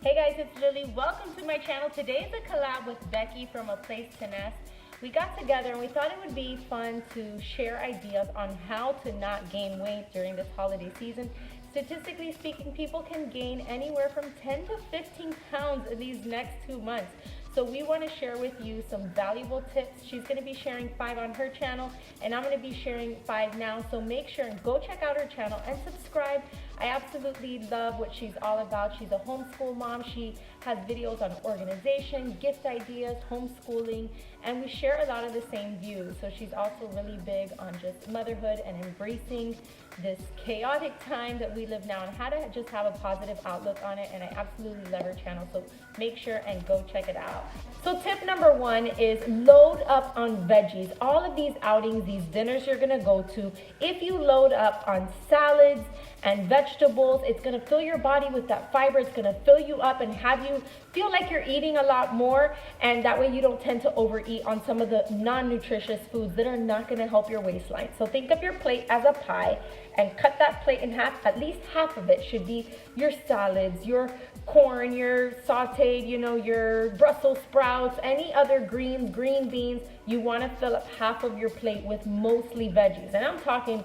Hey guys, it's Lily. Welcome to my channel. Today is a collab with Becky from A Place to Nest. We got together and we thought it would be fun to share ideas on how to not gain weight during this holiday season. Statistically speaking, people can gain anywhere from 10 to 15 pounds in these next 2 months. So we want to share with you some valuable tips. She's going to be sharing 5 on her channel, and I'm going to be sharing 5 now. So make sure and go check out her channel and subscribe. I absolutely love what she's all about. She's a homeschool mom. She has videos on organization, gift ideas, homeschooling, and we share a lot of the same views. So she's also really big on just motherhood and embracing this chaotic time that we live now and how to just have a positive outlook on it. And I absolutely love her channel. So make sure and go check it out. So tip number 1 is load up on veggies. All of these outings, these dinners you're gonna go to, if you load up on salads and vegetables, it's gonna fill your body with that fiber. It's gonna fill you up and have you feel like you're eating a lot more, and that way you don't tend to overeat on some of the non-nutritious foods that are not gonna help your waistline. So think of your plate as a pie and cut that plate in half. At least half of it should be your salads, your corn, your sauteed, your Brussels sprouts, any other greens, green beans. You wanna fill up half of your plate with mostly veggies. And I'm talking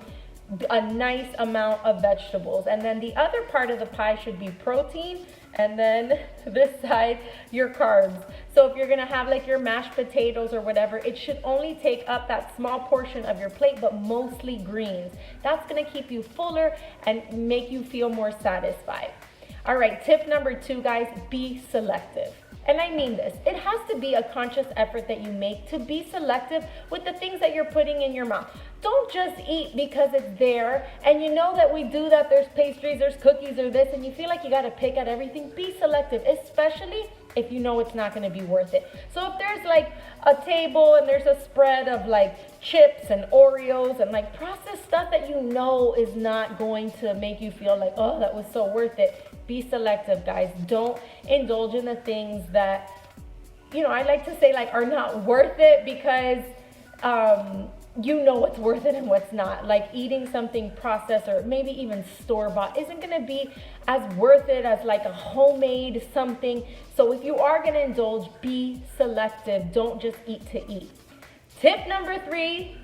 a nice amount of vegetables. And then the other part of the pie should be protein, and then this side, your carbs. So if you're gonna have like your mashed potatoes or whatever, it should only take up that small portion of your plate, but mostly greens. That's gonna keep you fuller and make you feel more satisfied. All right, tip number 2, guys, be selective. And I mean this, it has to be a conscious effort that you make to be selective with the things that you're putting in your mouth. Don't just eat because it's there, and you know that we do that. There's pastries, there's cookies, or this, and you feel like you gotta pick at everything. Be selective, especially if you know it's not gonna be worth it. So if there's like a table and there's a spread of like chips and Oreos and like processed stuff that you know is not going to make you feel like, oh, that was so worth it. Be selective, guys. Don't indulge in the things that, I like to say like are not worth it, because you know what's worth it and what's not. Like eating something processed or maybe even store-bought isn't gonna be as worth it as like a homemade something. So if you are gonna indulge, be selective. Don't just eat to eat. Tip number 3,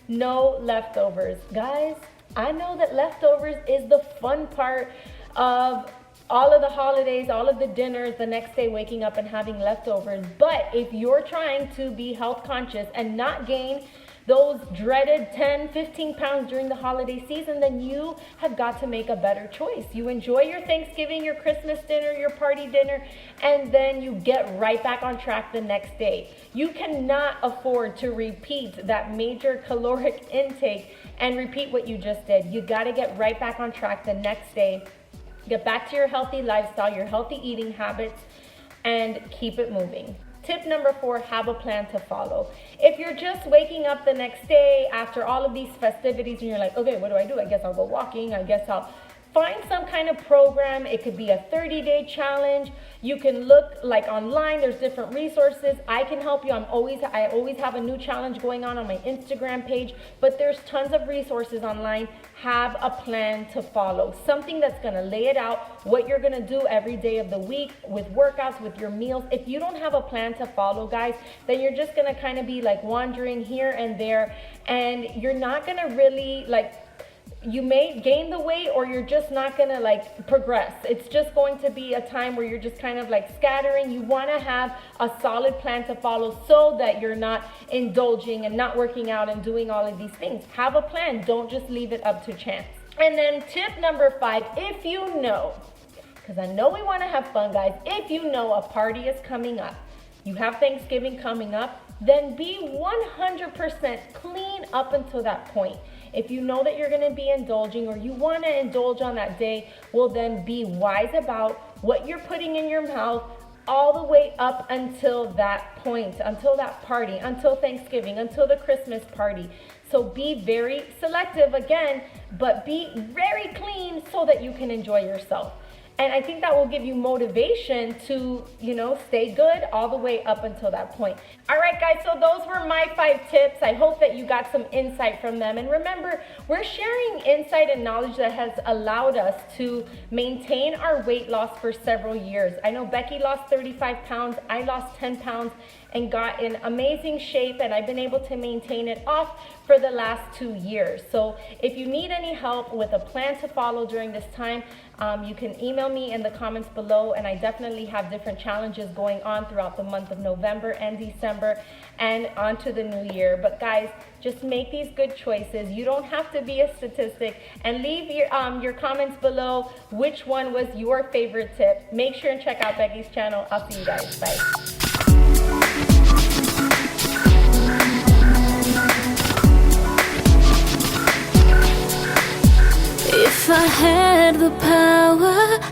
no leftovers. Guys, I know that leftovers is the fun part of all of the holidays, all of the dinners, the next day waking up and having leftovers. But if you're trying to be health conscious and not gain those dreaded 10, 15 pounds during the holiday season, then you have got to make a better choice. You enjoy your Thanksgiving, your Christmas dinner, your party dinner, and then you get right back on track the next day. You cannot afford to repeat that major caloric intake and repeat what you just did. You got to get right back on track the next day. Get back to your healthy lifestyle, your healthy eating habits, and keep it moving. Tip number 4, have a plan to follow. If you're just waking up the next day after all of these festivities and you're like, okay, what do? I guess I'll go walking. I guess I'll find some kind of program. It could be a 30-day challenge. You can look like online. There's different resources. I can help you. I always have a new challenge going on my Instagram page, but there's tons of resources online. Have a plan to follow. Something that's gonna lay it out, what you're gonna do every day of the week with workouts, with your meals. If you don't have a plan to follow, guys, then you're just gonna kind of be like wandering here and there, and you're not gonna really you may gain the weight, or you're just not gonna progress. It's just going to be a time where you're just kind of scattering. You wanna have a solid plan to follow so that you're not indulging and not working out and doing all of these things. Have a plan, don't just leave it up to chance. And then tip number 5, if you know, because I know we wanna have fun, guys, if you know a party is coming up, you have Thanksgiving coming up, then be 100% clean up until that point. If you know that you're gonna be indulging, or you wanna indulge on that day, well then be wise about what you're putting in your mouth all the way up until that point, until that party, until Thanksgiving, until the Christmas party. So be very selective again, but be very clean so that you can enjoy yourself. And I think that will give you motivation to, stay good all the way up until that point. All right, guys, so those were my 5 tips. I hope that you got some insight from them. And remember, we're sharing insight and knowledge that has allowed us to maintain our weight loss for several years. I know Becky lost 35 pounds, I lost 10 pounds and got in amazing shape, and I've been able to maintain it off for the last 2 years. So if you need any help with a plan to follow during this time, you can email me in the comments below, and I definitely have different challenges going on throughout the month of November and December and onto the new year. But guys, just make these good choices. You don't have to be a statistic, and leave your comments below which one was your favorite tip. Make sure and check out Becky's channel. I'll see you guys. Bye. If I had the power